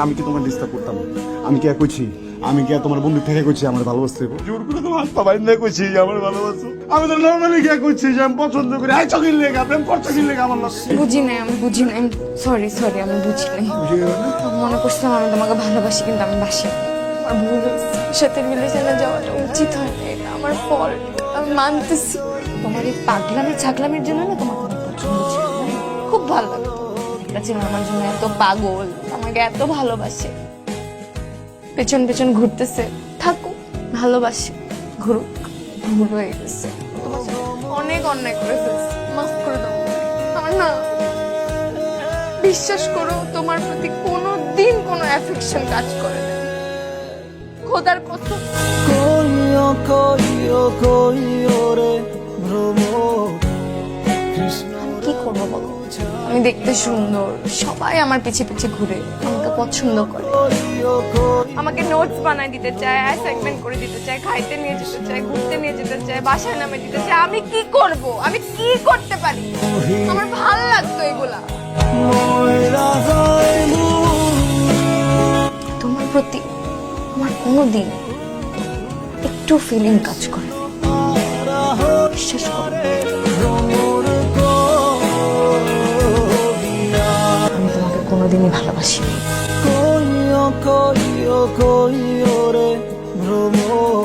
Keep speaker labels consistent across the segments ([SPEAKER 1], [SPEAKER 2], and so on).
[SPEAKER 1] আমি কি তোমার ডিস্টার্ব করতাম? আমি কি আর কইছি? আমি কি আর তোমার বন্ধু থেকে কইছি আমার ভালোবাসতে? জোর করে তোমার হাত পা বাইন্ধা কইছি আমার ভালোবাসো। আমি তো নরমালি কি কইছি যে আমি পছন্দ করি। আই চকির লেগা প্রেম করতে কি লেগা আমার লগে?
[SPEAKER 2] বুঝি নাই, আমি বুঝি নাই। সরি সরি, আমি বুঝি নাই। মনে করছিলাম আমি তোমাকে ভালোবাসি, কিন্তু আমি বাসি না। আমার ভুল হয়েছে, সাথে রিলেশনে যাওয়াটা উচিত হয় না, এটা আমার ফল্ট। আমি মানতেছি। তোমার এই পাগলামি ছাগলামির জন্য না তোমাকে আমার পছন্দ ছিল না। খুব ভালো লাগতো একটা ছিল আমার জন্য এত পাগল, আমাকে এত ভালোবাসে, পেছন পেছন ঘুরতেছে। থাকুক, ভালোবাসে, ঘুরুক। ভুল হয়ে গেছে, তোমার সাথে অনেক অন্যায় করে ফেলছি, মাফ করে দাও। আমার না, বিশ্বাস করো, তোমার প্রতি কোনোদিন কোনো অ্যাফেকশন কাজ করে না। খোদার কসম।
[SPEAKER 3] কইও কইও কইও রে ভ্রমর কৃষ্ণ
[SPEAKER 2] কি করবো বলো? আমি দেখতে সুন্দর, সবাই আমার পিছে পিছে ঘুরে, আমাকে পছন্দ করে,
[SPEAKER 3] কইও কইও
[SPEAKER 2] আমাকে নোটস বানাই দিতে চায়, অ্যাসাইনমেন্ট করে দিতে চায়, খাইতে নিয়ে যেতে চায়, ঘুরতে নিয়ে যেতে চায়, বাসায় নামে দিতে চায়। আমি কি করব? আমি কি করতে পারি? আমার ভাল লাগতো এগুলা।
[SPEAKER 3] ময়রা যাইমু
[SPEAKER 2] তোমার প্রতি আমার কোনোদিন একটু ফিলিং কাজ করে না। বিশ্বাস করো,
[SPEAKER 3] ভ্রমর করিয়া
[SPEAKER 2] আমি তোমাকে কোনোদিনই ভালোবাসিনি।
[SPEAKER 3] কইও কইও কইও রে ভ্রমর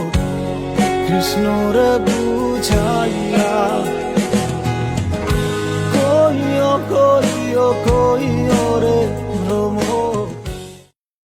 [SPEAKER 3] কৃষ্ণ রে বুঝাইয়া কইও কইও কইও রে ভ্রমর